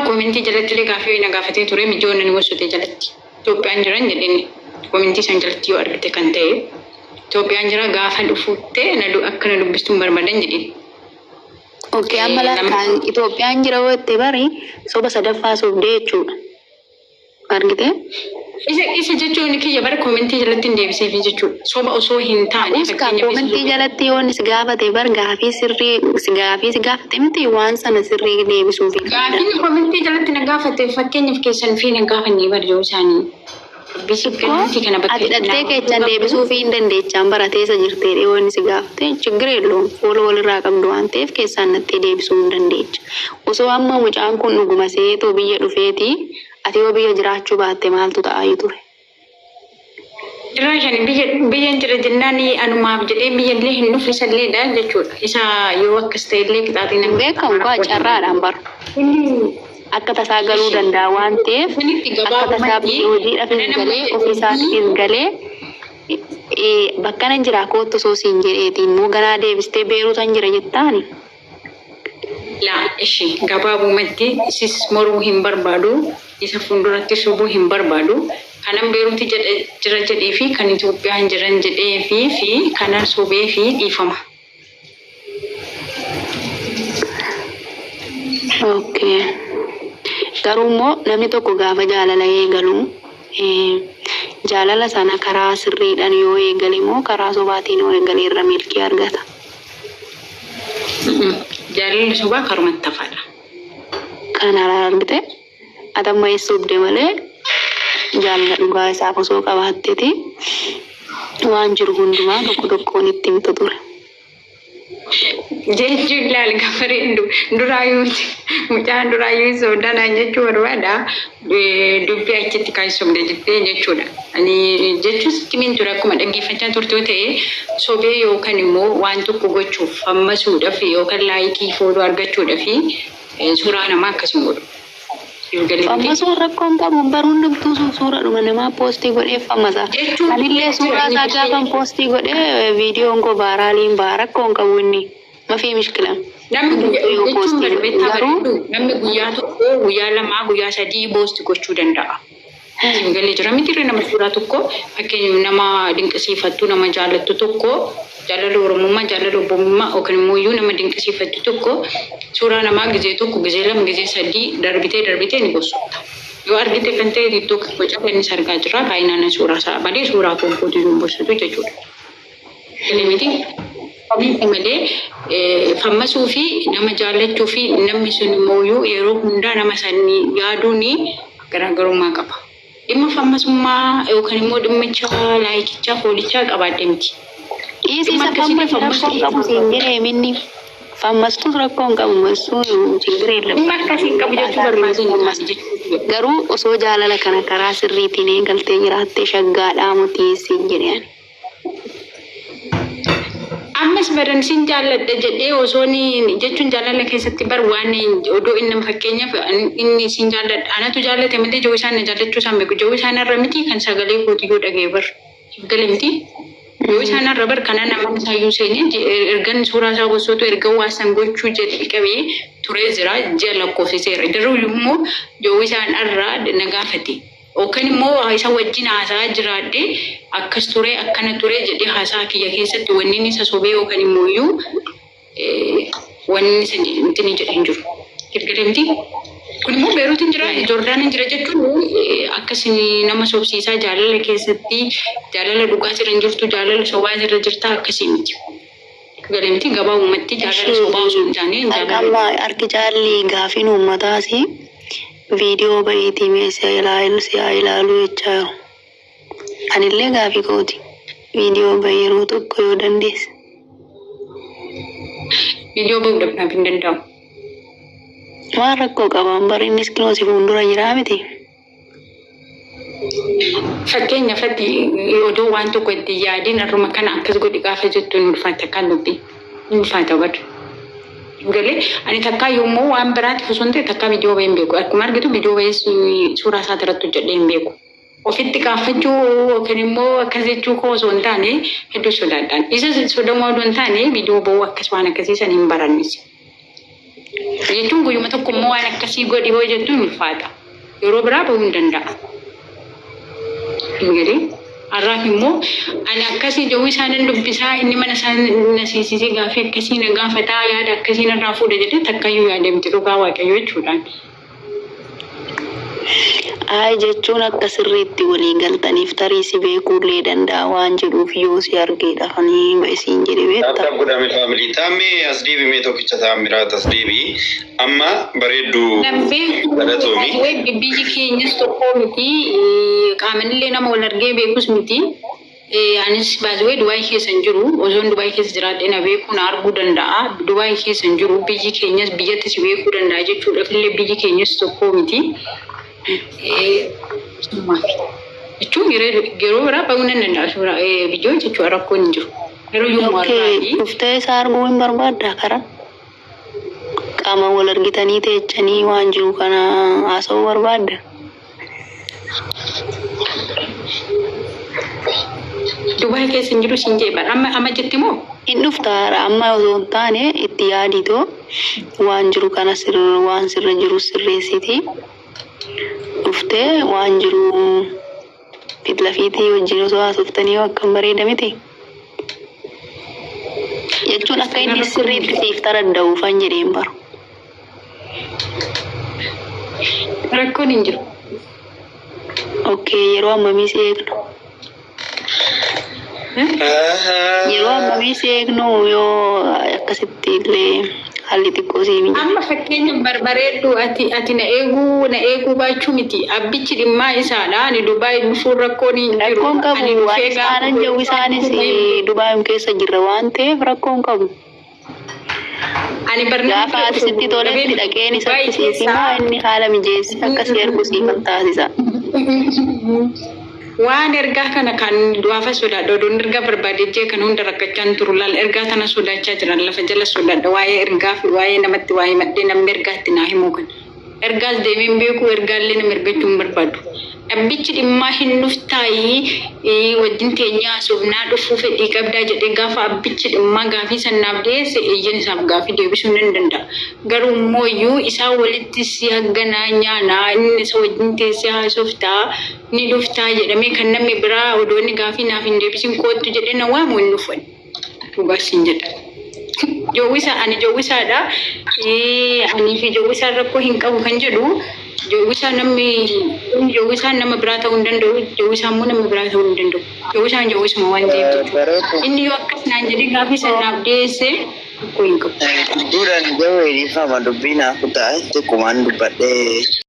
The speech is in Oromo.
komintii jalatti illee gaaffii nagaafatee ture mijoonni ni wasutee jalatti. Itoophiyaan jiran jedhanii komintii san jalatti yoo argite kan ta'e Itoophiyaan jira gaafa dhufuuttee akka na dubbistuun barbaadan jedhini. Okey, amma kan Itoophiyaan jira wotte bari soba sadaffaa sobdee jechuudha. Argite? Isa jechuun kiyya bara komintii jalatti deebisee fi jechuudha. Soba osoo hin taane komintii jalatti yoon is gaafate bar gaafii sirrii si gaafate miti waan sana sirrii deebisuu fi gaafii komintii jalatti na gaafate fakkeenyaaf keessan fi na gaafannii barjoo isaanii. Ati dhattee keechaan deebisuu fi hin dandeechaan barateessa jirtee dhiyoonni si gaafate chiggireelloon fuula walirraa qabdu waan ta'eef keessaan nattee deebisuu hin dandeecha. Osoo amma mucaan kun dhuguma seetoo biyya dhufeeti ati yoo biyya jiraachuu baatte maaltu ta'aa ture? Jiraashan biyyan jira jennaan anumaaf jedhee biyyallee hin dhufe isalleedha jechuudha. Isa yoo akkas ta'ellee qixaatiin hin beekamu kaa carraadhaan baru. Akka tasaa galuu danda'a waan ta'eef akka tasaa hojiidhaaf hin galee ofiisaatiif galee bakka nan jira kootu osoo siin jedheetiin immoo ganaa deebistee beeruutan jira jettaani. Laa ishee gabaabumatti isis moruu hin barbaadu isa fuulduratti sobuu hin barbaadu kanan beeruuti jira jedhee fi kan Itoophiyaan jiran jedhee fi kanan sobee fi dhiifama. Okay. Garuu immoo namni tokko gaafa jaalala eegalu jaalala sana karaa sirriidhaan yoo eegale immoo karaa sobaatiin yoo eegale irra milkii argata. Jaalalli sobaa karumatti hafaadha. Kana argite atamma eessuubde malee jaalala dhugaa isaaf osoo qabaatteeti waan jiru hundumaa tokko tokkoon itti himtu ture. Jechuun laal gafareendu duraayyuuti mucaan duraayyuu soodaan jechuu barbaada dubbii achitti kan sobde jettee jechuudha. Ani jechuun sittimiin ture akkuma dhaggeeffachaa turte yoo ta'e sobee yookaan immoo waan tokko gochuuf hammasuudhaaf yookaan laayikii fooloo argachuudhaaf suuraa namaa akkasuma godhu. Fammasuun rakkoon qabu baruun dhumtuu suuraa dhuma namaa poostii godhee fammasa. Anillee suuraa isaa gaafan poostii godhee viidiyoon koo baaraaliin rakkoon qabu inni mafii mishkila. Namni guyyaa tokko guyyaa lamaa guyyaa sadii poostii gochuu danda'a. Galee jira miti nama suuraa tokko fakkeenyaaf nama dinqisiifattu nama jaallattu tokko jaalala oromummaa jaalala obbummaa yookaan immoo nama dinqisiifattu tokko suuraa namaa gizee tokko gizee lama gizee sadii darbitee ni gosoota. Yoo argite kan ta'e TikTok boca innis argaa jira baay'inaan suuraa isaa malee suuraa konkolaatuu hin borsatu jechuudha. Miti malee fammasuu fi nama jaallachuu fi namni sun immoo yeroo hundaa nama sanii yaaduun garaagarummaa qaba. Dhimma fammasummaa yookaan immoo dhimmicha laayikichaa foolichaa qabaadde miti. Isa fammasuu qabu siin jedhee minni fammastuu rakkoon qabu masuun chiggireella. Akkasiin qabu jechuu barbaadu garuu osoo jaalala kana karaa sirriitiin eegaltee jiraattee shaggaadhaa mutii siin jedheen. Ammas badan sin jaalladha jedhee osoo jechuun jaalala keessatti bar waan odoo inni fakkeenyaaf inni sin jaalladha anatu jaallate malee joo isaan jaallachuu isaan beeku joo isaan irra miti kan sagalee kootii yoo dhagee bar galee miti yoo isaan irra bar kana nama isaayyuu seenee ergan suuraa isaa gosoota erga waasan gochuu jedhee qabee turee jira ji'a lakkoofsiseera garuu immoo joo isaan irra nagaafate. Yookaan immoo isa wajjin haasaa jiraadde akkas ture akkana ture jedhee haasaa kiyya keessatti wanni isa sobee yookaan immoo wanni isa intini jedhan jiru. Kirkireemti. Kun immoo beeruutiin jira Joordaanin jira jechuun akkasii nama sobsiisaa jaalala keessatti jaalala dhugaa jiran jirtu jaalala sobaa jira jirta akkasii miti. Kirkireemti gabaabumatti jaalala sobaa osoo hin taane jaalala. Argi jaalli gaafiin uummataasi. Video baay'ee meeshaa ilaaluu jecha anillee gaafii kooti video baay'ee yeroo tokko yoo dandeesse. Video baay'ee dabnaaf hin danda'amu. Waan rakkoo qaban barinnis kiloosi fuuldura jiraa miti. Fakkeenyaaf odoo waan tokko itti yaadiin har'uma kana akkas godhi gaafa jettu hin ulfaata kan dubbii hin ulfaata badu. Galee ani takkaa yommuu waan biraatti osoo ta'e takkaa viidiyoo baay'ee hin beeku. Akkuma argitu viidiyoo baay'ee suuraa isaa irratti hojjedhee hin beeku. Ofitti kaafachuu yookaan immoo akkas jechuu koo osoo hin taane hedduu sodaadhaan. Isa sodamaa odoo hin taane viidiyoo baay'ee akkas waan akkasiisan hin barannis. Jechuun guyyuma tokko immoo waan akkasii godhi hoo jettuun ulfaata. Yeroo biraa bahuu hin danda'a. Galee har'aaf immoo ani akkasii jawwi isaanin dubbisaa inni mana isaan nasiisisee gaafii akkasii na gaafataa yaada akkasii narraa fuudha jedhee takkayyuu yaadamti dhugaa waaqayyoo jechuudhaan. Ay jechuun akka sirriitti walii galtaniif tarii si beekuullee danda'a waan jedhuuf yoo si argee dhafanii isiin jedhe beekta. Akka godhame faamilii taamee as deebimee tokkicha taamiraat as deebii amma bareedduu galatoomi. Biyyi keenyas tokko miti qaamanillee nama wal argee beekus miti. Anis baazwee Dubaay keessa hin jiru osoon Dubaay keessa jiraadhee na beekuu na arguu danda'a. Dubaay keessa hin jiru biyyi keenyas biyyatti si beekuu danda'a jechuudhaaf illee biyyi keenyas tokko miti. Jechuun yeroo biraa bahuu nan danda'a biyyoo jechuudha rakkoon hin jiru. Yeroo yommuu argaanii. Dhuftee isaa arguu hin barbaadda karaa qaama wal argitanii teechanii waan jiru kana haasa'uu barbaadda. Dubaay keessa hin jiru siin jee bara amma jetti moo? Hin dhuftaara amma osoo hin taane itti yaaditoo waan jiru kana waan sirra jiru sirreessiti. Dhuftee waan jiru fitlafiitii wajjin osoo haasoftanii akkam bareeda miti. Jechuun akka inni sirriitti siif taradda'uufan jedheen baru. Rakkoon hin jiru. Okay, yeroo ammamii si eegnu? Yeroo ammamii si eegnu yoo akkasitti illee haalli xiqqoo si miti. Amma fakkeenya barbareeddu ati na eeguu baachuu miti. Abbichi dhimmaa isaadha. Ani Dubaay dhufuun rakkoon hin jiru. Rakkoon qabu waan isaanan jawwi isaanis Dubaayum keessa jirra waan ta'eef rakkoon qabu. Ani barnaa gaafa ati sitti toletti dhaqeen isatti siisimaa inni haala mijeessi akkasii ergu siifan taasisa. Waan ergaa kana kan du'aafa sodaadha oduun ergaa barbaadee kan hunda rakkachaan turu laal ergaa tana sodaachaa jiran lafa jala sodaadha waa'ee ergaa fi waa'ee namatti waa'ee maddee namni ergaatti naa himuu kan ergaas deemeen beeku ergaallee nama ergachuu hin barbaadu. Abbichi dhimmaa hin dhuftaayii wajjin teenyaa sobnaa dhufuu fedhii qabdaa jedhee gaafa abbichi dhimmaa gaafii sannaaf dhiyeesse eeyyan isaaf gaafii deebisuu hin danda'a. Garuu immoo iyyuu isaa walitti si hagganaa nyaanaa inni isa wajjin teessee haasoftaa ni dhuftaa jedhamee kan namni biraa odoonni gaafii naaf hin deebisin kootu jedhee na waamu hin dhufan. Dhugaasiin jedha. Ani jawwisaadha. Ani fi jawwisaan rakkoo hin qabu kan jedhu. Jawwisaan nama biraa ta'uu hin danda'u. Jawwisaan immoo nama biraa ta'uu hin danda'u. Jawwisaan jawwisuma waan ta'eef jechuudha. Inni yoo akkas naan jedhee gaafii sannaaf dhiyeesse rakkoo hin qabu. Duraan jawwee dhiifama dubbii naaf ta'a xiqqoomaan dubbadhee.